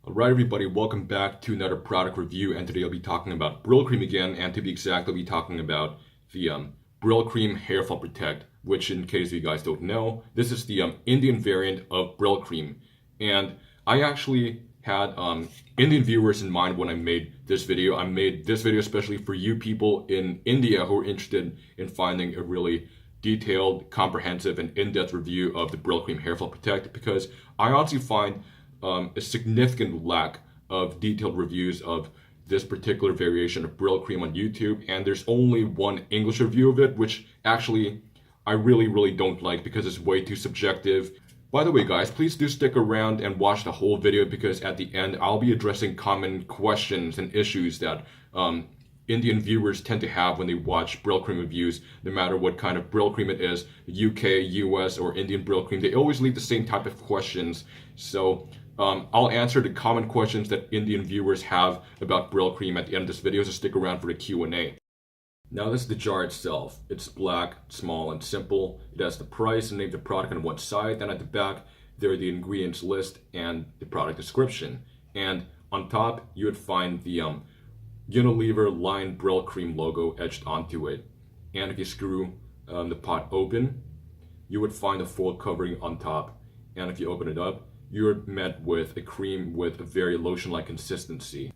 Alright everybody, welcome back to another product review, and today I'll be talking about Brylcreem again, and to be exact, I'll be talking about the Brylcreem Hairfall Protect, which in case you guys don't know, this is the Indian variant of Brylcreem. And I actually had Indian viewers in mind when I made this video. I made this video especially for you people in India who are interested in finding a really detailed, comprehensive, and in-depth review of the Brylcreem Hairfall Protect, because I honestly find a significant lack of detailed reviews of this particular variation of Brylcreem on YouTube, and there's only one English review of it, which actually I really don't like because it's way too subjective. By the way guys, please do stick around and watch the whole video, because at the end I'll be addressing common questions and issues that Indian viewers tend to have when they watch Brylcreem reviews, no matter what kind of Brylcreem it is, UK, US, or Indian Brylcreem. They always leave the same type of questions. So I'll answer the common questions that Indian viewers have about Brylcreem at the end of this video, so stick around for the Q&A. Now this is the jar itself. It's black, small, and simple. It has the price and name of the product on one side, and at the back there are the ingredients list and the product description. And on top you would find the Unilever line Brylcreem logo etched onto it. And if you screw the pot open, you would find a foil covering on top. And if you open it up, you're met with a cream with a very lotion-like consistency.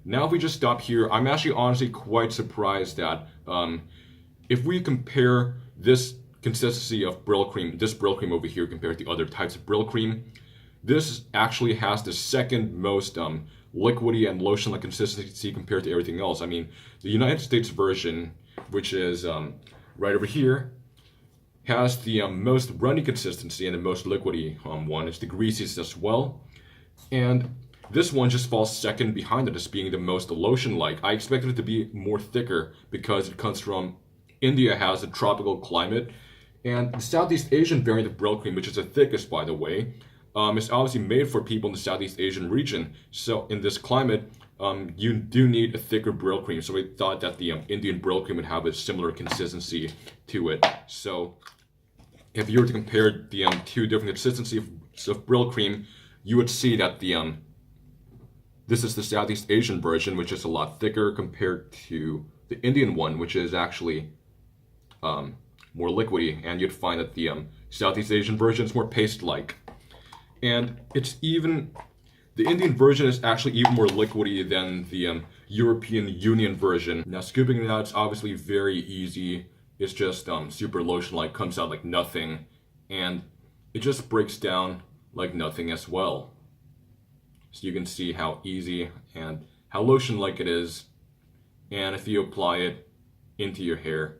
Now if we just stop here, I'm actually honestly quite surprised that if we compare this consistency of Brylcreem, this Brylcreem over here compared to other types of Brylcreem, this actually has the second most liquidy and lotion-like consistency compared to everything else. I mean, the United States version, which is right over here, has the most runny consistency and the most liquidy one. It's the greasiest as well. And this one just falls second behind it as being the most lotion-like. I expected it to be more thicker because it comes from India, has a tropical climate. And the Southeast Asian variant of Brylcreem, which is the thickest by the way, is obviously made for people in the Southeast Asian region. So in this climate, you do need a thicker Brylcreem. So we thought that the Indian Brylcreem would have a similar consistency to it. So if you were to compare the two different consistencies of Brylcreem, you would see that the this is the Southeast Asian version, which is a lot thicker compared to the Indian one, which is actually more liquidy. And you'd find that the Southeast Asian version is more paste-like. And it's even, the Indian version is actually even more liquidy than the European Union version. Now scooping it out, it's obviously very easy. It's just super lotion-like, comes out like nothing, and it just breaks down like nothing as well. So you can see how easy and how lotion-like it is. And if you apply it into your hair,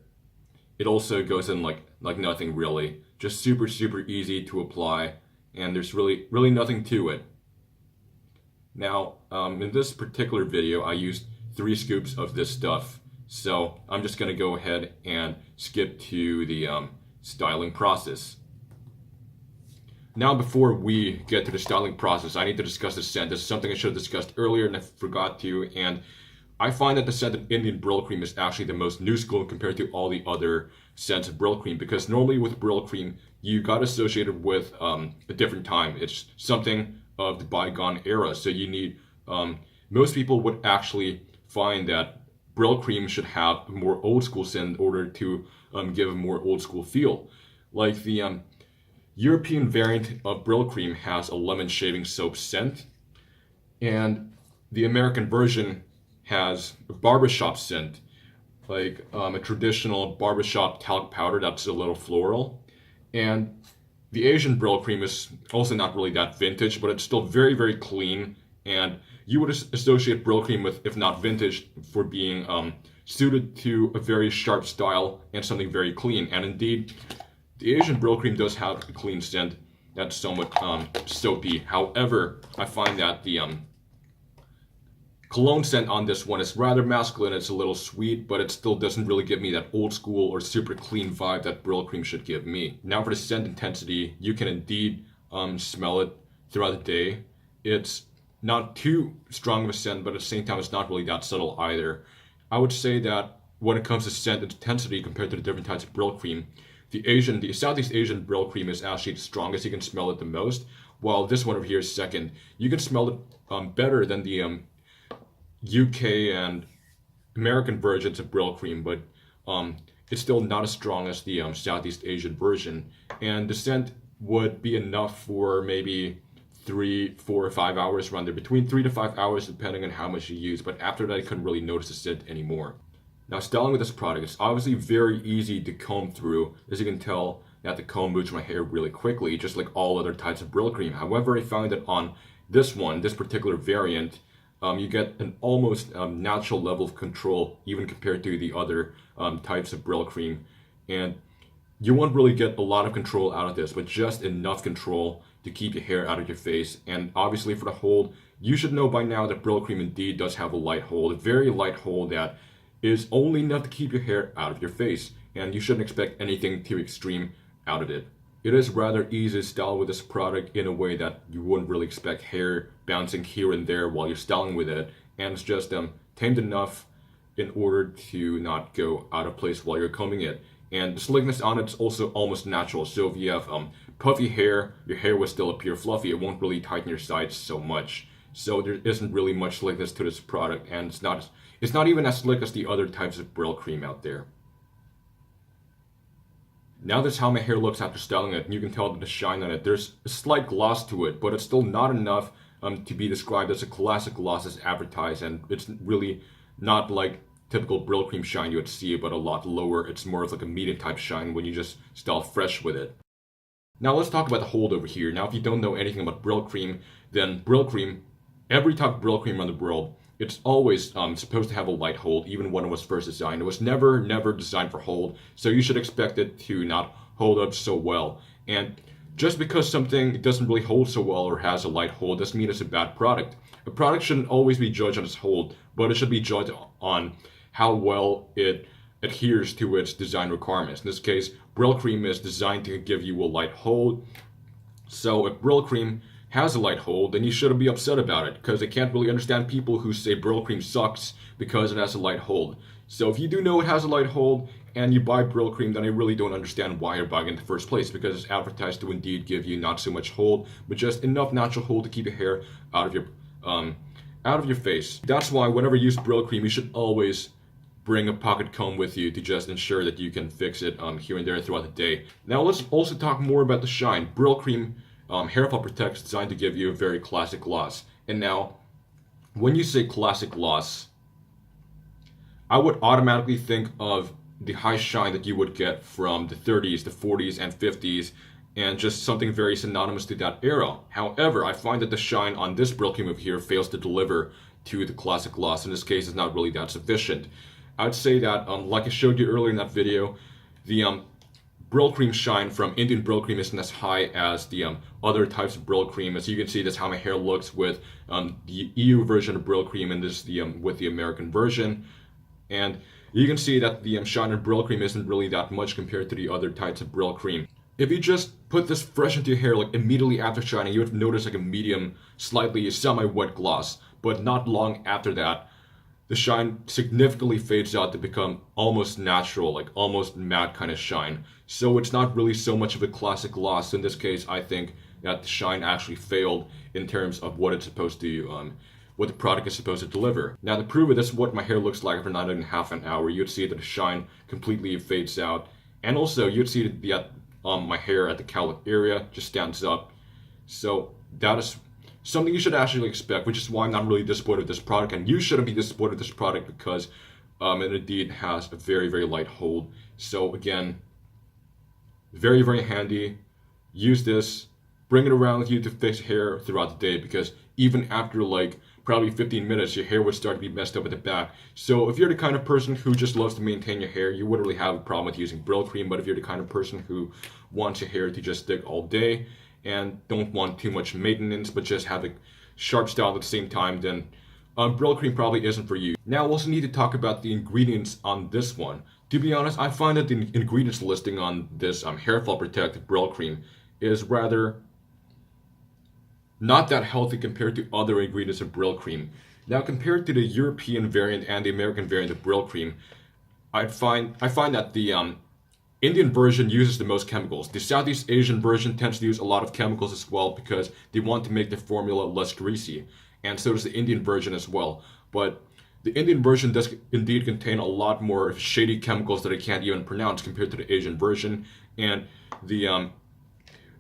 it also goes in like nothing really. Just super easy to apply, and there's really nothing to it. Now, in this particular video, I used 3 scoops of this stuff. So I'm just going to go ahead and skip to the styling process. Now before we get to the styling process, I need to discuss the scent. This is something I should have discussed earlier and I forgot to. And I find that the scent of Indian Brylcreem is actually the most new school compared to all the other scents of Brylcreem, because normally with Brylcreem, you got associated with a different time. It's something of the bygone era. So you need, most people would actually find that Brylcreem should have a more old school scent in order to give a more old school feel. Like the European variant of Brylcreem has a lemon shaving soap scent, and the American version has a barbershop scent, like a traditional barbershop talc powder that's a little floral. And the Asian Brylcreem is also not really that vintage, but it's still very clean. And you would associate Brylcreem with, if not vintage, for being suited to a very sharp style and something very clean. And indeed, the Asian Brylcreem does have a clean scent that's somewhat soapy. However, I find that the cologne scent on this one is rather masculine. It's a little sweet, but it still doesn't really give me that old school or super clean vibe that Brylcreem should give me. Now for the scent intensity, you can indeed smell it throughout the day. It's not too strong of a scent, but at the same time it's not really that subtle either. I would say that when it comes to scent intensity compared to the different types of Brylcreem, the Southeast Asian Brylcreem is actually the strongest. You can smell it the most. while this one over here is second. You can smell it better than the UK and American versions of Brylcreem, but it's still not as strong as the Southeast Asian version. And the scent would be enough for maybe 3, 4, or 5 hours around there, between 3 to 5 hours depending on how much you use. But after that, I couldn't really notice the scent anymore. Now, styling with this product is obviously very easy to comb through. As you can tell, that the comb moves my hair really quickly, just like all other types of Brylcreem. However, I found that on this particular variant, you get an almost natural level of control, even compared to the other types of Brylcreem. And you won't really get a lot of control out of this, but just enough control to keep your hair out of your face. And obviously for the hold, you should know by now that Brylcreem indeed does have a light hold, a very light hold that is only enough to keep your hair out of your face. And you shouldn't expect anything too extreme out of it. It is rather easy to style with this product in a way that you wouldn't really expect hair bouncing here and there while you're styling with it. And it's just tamed enough in order to not go out of place while you're combing it. And the slickness on it's also almost natural. So if you have puffy hair, your hair will still appear fluffy. It won't really tighten your sides so much. So there isn't really much slickness to this product, and it's not even as slick as the other types of Brylcreem out there. Now that's how my hair looks after styling it, and you can tell that the shine on it, there's a slight gloss to it, but it's still not enough to be described as a classic gloss as advertised, and it's really not like typical Brylcreem shine you would see, but a lot lower. It's more of like a medium type shine when you just style fresh with it. Now let's talk about the hold over here. Now if you don't know anything about Brylcreem, then Brylcreem, every type of Brylcreem around the world, it's always supposed to have a light hold, even when it was first designed. It was never designed for hold, so you should expect it to not hold up so well. And just because something doesn't really hold so well or has a light hold doesn't mean it's a bad product. A product shouldn't always be judged on its hold, but it should be judged on how well it adheres to its design requirements. In this case, Brylcreem is designed to give you a light hold. So if Brylcreem has a light hold, then you shouldn't be upset about it, because I can't really understand people who say Brylcreem sucks because it has a light hold. So if you do know it has a light hold and you buy Brylcreem, then I really don't understand why you're buying it in the first place, because it's advertised to indeed give you not so much hold, but just enough natural hold to keep your hair out of your face. That's why whenever you use Brylcreem, you should always bring a pocket comb with you to just ensure that you can fix it here and there throughout the day. Now let's also talk more about the shine. Brylcreem Hairfall Protect is designed to give you a very classic gloss. And now, when you say classic gloss, I would automatically think of the high shine that you would get from the 30s, the 40s, and 50s, and just something very synonymous to that era. However, I find that the shine on this Brylcreem over here fails to deliver to the classic gloss. In this case, it's not really that sufficient. I'd say that, like I showed you earlier in that video, the Brylcreem shine from Indian Brylcreem isn't as high as the other types of Brylcreem. As you can see, that's how my hair looks with the EU version of Brylcreem and this with the American version. And you can see that the shine in Brylcreem isn't really that much compared to the other types of Brylcreem. If you just put this fresh into your hair like immediately after shining, you would notice like a medium, slightly semi-wet gloss. But not long after that, the shine significantly fades out to become almost natural, like almost matte kind of shine. So it's not really so much of a classic gloss. In this case, I think that the shine actually failed in terms of what it's supposed to, what the product is supposed to deliver. Now to prove it, this is what my hair looks like for not even half an hour. You'd see that the shine completely fades out. And also you'd see that my hair at the cowlick area just stands up. So that is something you should actually expect, which is why I'm not really disappointed with this product, and you shouldn't be disappointed with this product because it indeed has a very light hold. So again, very handy. Use this, bring it around with you to fix hair throughout the day, because even after like probably 15 minutes, your hair would start to be messed up at the back. So if you're the kind of person who just loves to maintain your hair, you wouldn't really have a problem with using Brylcreem. But if you're the kind of person who wants your hair to just stick all day and don't want too much maintenance but just have a sharp style at the same time, then Brylcreem probably isn't for you. Now we also need to talk about the ingredients on this one. To be honest, I find that the ingredients listing on this Hairfall Protect Brylcreem is rather not that healthy compared to other ingredients of Brylcreem. Now compared to the European variant and the American variant of Brylcreem, I find that the Indian version uses the most chemicals. The Southeast Asian version tends to use a lot of chemicals as well because they want to make the formula less greasy. And so does the Indian version as well. But the Indian version does indeed contain a lot more shady chemicals that I can't even pronounce compared to the Asian version. And the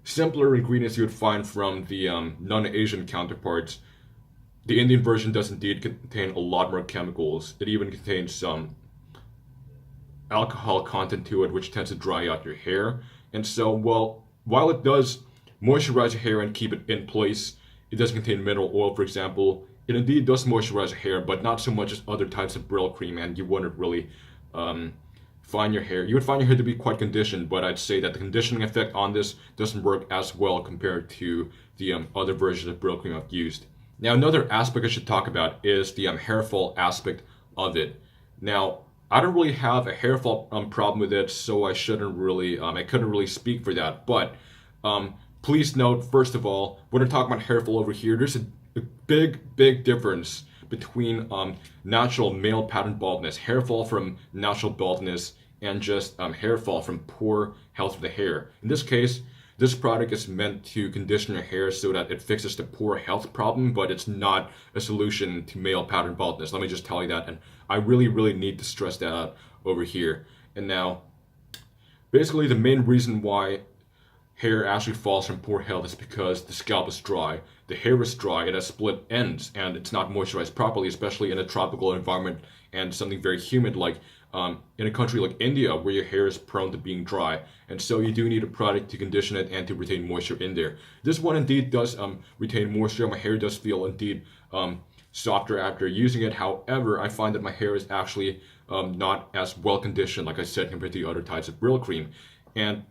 simpler ingredients you would find from the non-Asian counterparts, the Indian version does indeed contain a lot more chemicals. It even contains some alcohol content to it, which tends to dry out your hair. And so, well, while it does moisturize your hair and keep it in place, it does contain mineral oil, for example. It indeed does moisturize your hair, but not so much as other types of Brylcreem, and you wouldn't really find your hair. You would find your hair to be quite conditioned, but I'd say that the conditioning effect on this doesn't work as well compared to the other versions of Brylcreem I've used. Now, another aspect I should talk about is the Hairfall aspect of it. Now, I don't really have a hair fall problem with it, so I couldn't really speak for that. But please note, first of all, when I'm talking about hair fall over here, there's a big difference between natural male pattern baldness, hair fall from natural baldness, and just hair fall from poor health of the hair. In this case, this product is meant to condition your hair so that it fixes the poor health problem, but it's not a solution to male pattern baldness. Let me just tell you that, and I really need to stress that out over here. And now, basically the main reason why hair actually falls from poor health is because the scalp is dry, the hair is dry, it has split ends, and it's not moisturized properly, especially in a tropical environment and something very humid like in a country like India, where your hair is prone to being dry. And so you do need a product to condition it and to retain moisture in there. This one indeed does retain moisture. My hair does feel indeed softer after using it. However, I find that my hair is actually not as well conditioned, like I said, compared to the other types of Brylcreem. And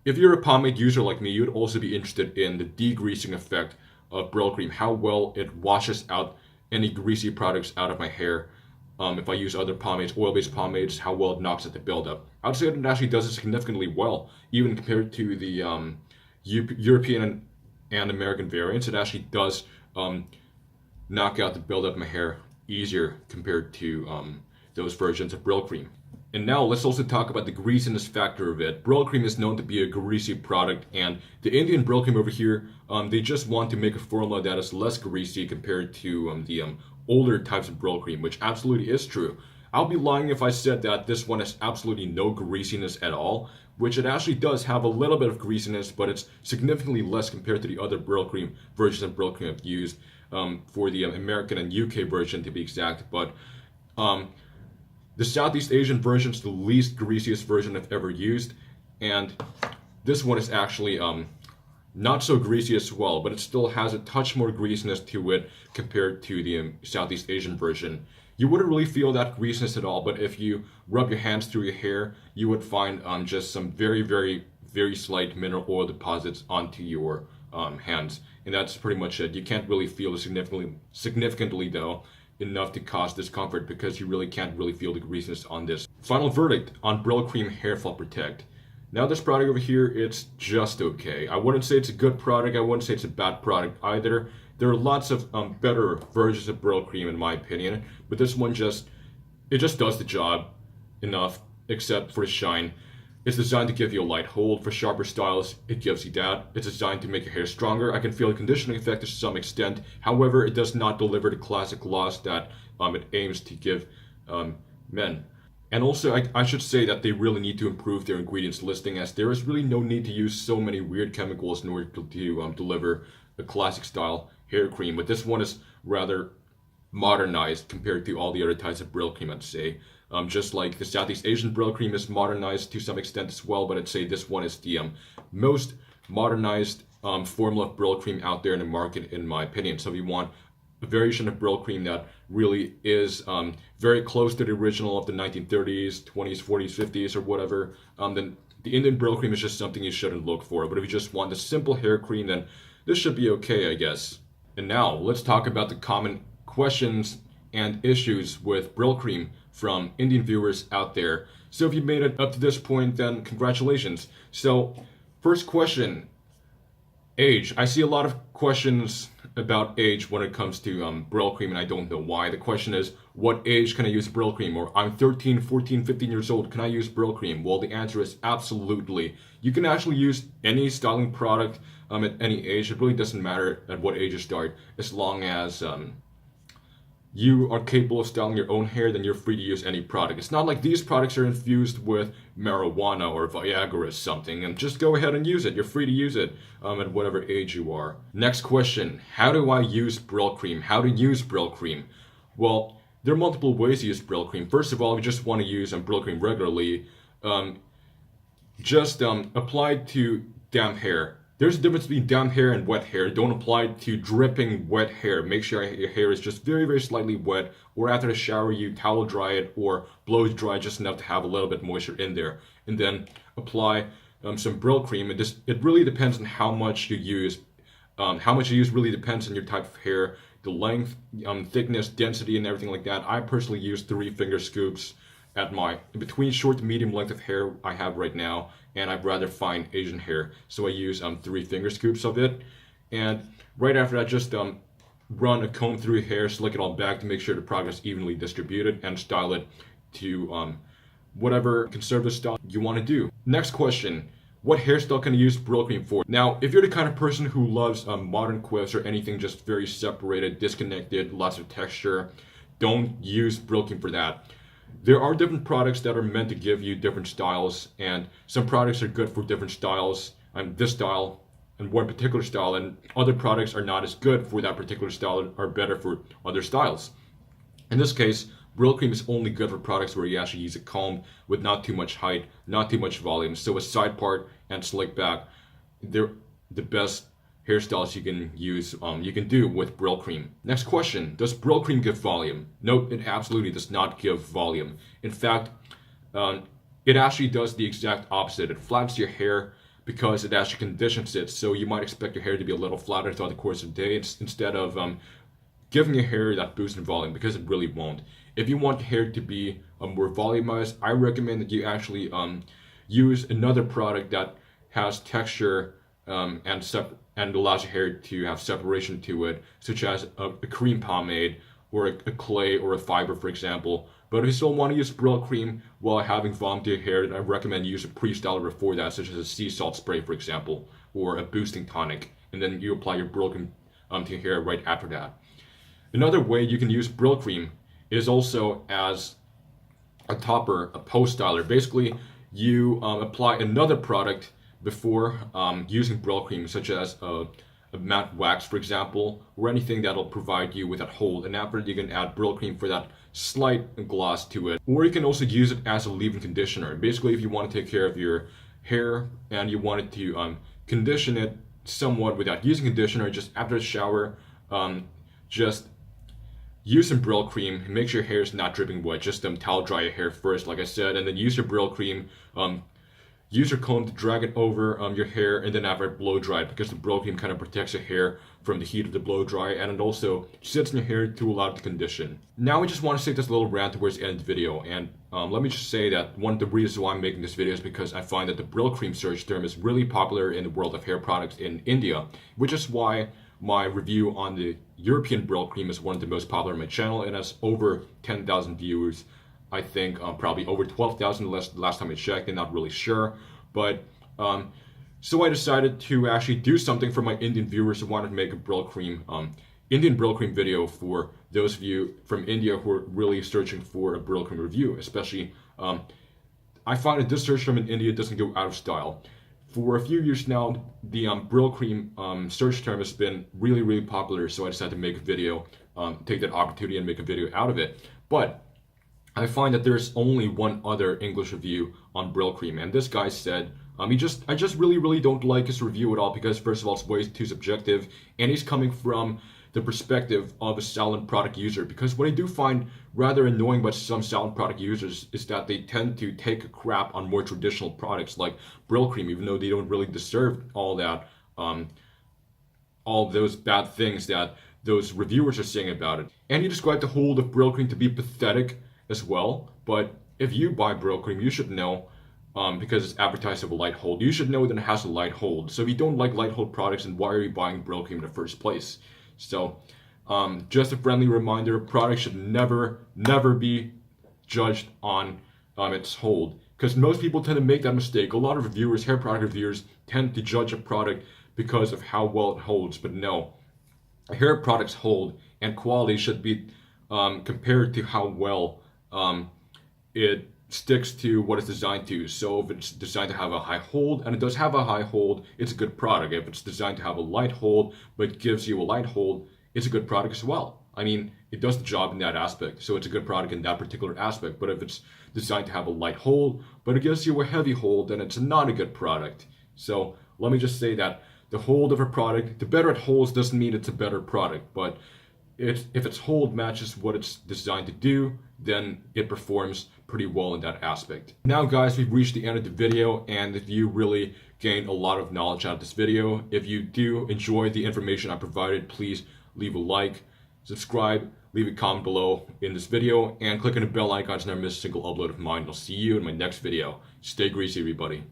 if you're a pomade user like me, you'd also be interested in the degreasing effect of Brylcreem, how well it washes out any greasy products out of my hair. If I use other pomades, oil-based pomades, how well it knocks at the buildup. I would say that it actually does it significantly well, even compared to the European and American variants. It actually does knock out the buildup of my hair easier compared to those versions of Brylcreem. And now let's also talk about the greasiness factor of it. Brylcreem is known to be a greasy product, and the Indian Brylcreem over here, they just want to make a formula that is less greasy compared to the older types of Brylcreem, which absolutely is true. I'll be lying if I said that this one has absolutely no greasiness at all, which it actually does have a little bit of greasiness, but it's significantly less compared to the other Brylcreem versions of Brylcreem I've used, for the American and UK version to be exact. But the Southeast Asian version is the least greasiest version I've ever used, and this one is actually not so greasy as well, but it still has a touch more greasiness to it compared to the Southeast Asian version. You wouldn't really feel that greasiness at all, but if you rub your hands through your hair, you would find just some very slight mineral oil deposits onto your hands, and that's pretty much it. You can't really feel it significantly though, enough to cause discomfort, because you really can't really feel the greasiness on this. Final verdict on Brylcreem Hairfall Protect. Now this product over here, it's just okay. I wouldn't say it's a good product, I wouldn't say it's a bad product either. There are lots of better versions of Brylcreem in my opinion, but this one just does the job enough, except for the shine. It's designed to give you a light hold. For sharper styles, it gives you that. It's designed to make your hair stronger. I can feel the conditioning effect to some extent. However, it does not deliver the classic gloss that it aims to give men. And also, I should say that they really need to improve their ingredients listing, as there is really no need to use so many weird chemicals in order to deliver a classic style hair cream. But this one is rather modernized compared to all the other types of Brylcreem, I'd say. Just like the Southeast Asian Brylcreem is modernized to some extent as well, but I'd say this one is the most modernized formula of Brylcreem out there in the market, in my opinion. So if you want a variation of Brylcreem that really is very close to the original of the 1930s, 20s, 40s, 50s, or whatever, then the Indian Brylcreem is just something you shouldn't look for. But if you just want a simple hair cream, then this should be okay, I guess. And now let's talk about the common questions and issues with Brylcreem from Indian viewers out there. So if you made it up to this point, then congratulations. So first question, age. I see a lot of questions about age when it comes to Brylcreem, and I don't know why. The question is, what age can I use Brylcreem? Or I'm 13, 14, 15 years old, can I use Brylcreem? Well, the answer is absolutely. You can actually use any styling product at any age. It really doesn't matter at what age you start, as long as you are capable of styling your own hair, then you're free to use any product. It's not like these products are infused with marijuana or Viagra or something, and just go ahead and use it. You're free to use it at whatever age you are. Next question, how do I use Brylcreem? How to use Brylcreem? Well, there are multiple ways to use Brylcreem. First of all, if you just want to use Brylcreem regularly, just apply it to damp hair. There's a difference between damp hair and wet hair. Don't apply it to dripping wet hair. Make sure your hair is just very, very slightly wet, or after the shower you towel dry it or blow dry just enough to have a little bit moisture in there. And then apply some Brylcreem. It really depends on how much you use. How much you use really depends on your type of hair, the length, thickness, density, and everything like that. I personally use 3 finger scoops at my between short to medium length of hair I have right now, and I've rather fine Asian hair, so I use 3 finger scoops of it. And right after that, just run a comb through your hair, slick it all back to make sure the product is evenly distributed, and style it to whatever conservative style you want to do. Next question, what hairstyle can I use Brylcreem for? Now, if you're the kind of person who loves modern quiffs or anything just very separated, disconnected, lots of texture, don't use Brylcreem for that. There are different products that are meant to give you different styles, and some products are good for different styles. This style and one particular style, and other products are not as good for that particular style, are better for other styles. In this case, Brylcreem is only good for products where you actually use a comb with not too much height, not too much volume. So a side part and slick back, they're the best hairstyles you can use, you can do with Brylcreem. Next question, does Brylcreem give volume? No, it absolutely does not give volume. In fact, it actually does the exact opposite. It flattens your hair because it actually conditions it, so you might expect your hair to be a little flatter throughout the course of the day instead of giving your hair that boost in volume, because it really won't. If you want your hair to be more volumized, I recommend that you actually use another product that has texture and allows your hair to have separation to it, such as a cream pomade or a clay or a fiber, for example. But if you still want to use Brylcreem while having volume to your hair, then I recommend you use a pre-styler before that, such as a sea salt spray, for example, or a boosting tonic, and then you apply your Brylcreem to your hair right after that. Another way you can use Brylcreem is also as a topper, a post-styler. Basically, you apply another product before using Brylcreem, such as a matte wax, for example, or anything that'll provide you with that hold. And after, you can add Brylcreem for that slight gloss to it. Or you can also use it as a leave-in conditioner. Basically, if you want to take care of your hair and you wanted to condition it somewhat without using conditioner, just after the shower, just use some Brylcreem. Make sure your hair is not dripping wet. Just towel dry your hair first, like I said, and then use your Brylcreem. Use your comb to drag it over your hair, and then after blow dry it, because the Brylcreem kind of protects your hair from the heat of the blow dry, and it also sits in your hair to allow it to condition. Now I just want to say this little rant towards the end of the video, and let me just say that one of the reasons why I'm making this video is because I find that the Brylcreem search term is really popular in the world of hair products in India, which is why my review on the European Brylcreem is one of the most popular on my channel, and has over 10,000 viewers. I think probably over 12,000 last time I checked, and not really sure. But so I decided to actually do something for my Indian viewers who wanted to make a Brylcreem, Indian Brylcreem video for those of you from India who are really searching for a Brylcreem review. Especially, I find that this search term in India doesn't go out of style. For a few years now, the Brylcreem search term has been really, really popular, so I decided to make a video, take that opportunity and make a video out of it. But I find that there's only one other English review on Brylcreem, and this guy said, I just really don't like his review at all, because first of all, it's way too subjective, and he's coming from the perspective of a salon product user. Because what I do find rather annoying about some salon product users is that they tend to take a crap on more traditional products like Brylcreem, even though they don't really deserve all that, all those bad things that those reviewers are saying about it. And he described the hold of Brylcreem to be pathetic as well. But if you buy Brylcreem, you should know, because it's advertised as a light hold, you should know that it has a light hold. So if you don't like light hold products, then why are you buying Brylcreem in the first place? So just a friendly reminder, products should never be judged on its hold, because most people tend to make that mistake. A lot of reviewers, hair product reviewers, tend to judge a product because of how well it holds, but no. Hair products hold, and quality should be compared to how well it sticks to what it's designed to. So if it's designed to have a high hold, and it does have a high hold, it's a good product. If it's designed to have a light hold, but gives you a light hold, it's a good product as well. I mean, it does the job in that aspect, so it's a good product in that particular aspect. But if it's designed to have a light hold, but it gives you a heavy hold, then it's not a good product. So let me just say that the hold of a product, the better it holds doesn't mean it's a better product, but if its hold matches what it's designed to do, then it performs pretty well in that aspect. Now guys, we've reached the end of the video, and if you really gained a lot of knowledge out of this video, if you do enjoy the information I provided, please leave a like, subscribe, leave a comment below in this video, and click on the bell icon to never miss a single upload of mine. I'll see you in my next video. Stay greasy, everybody.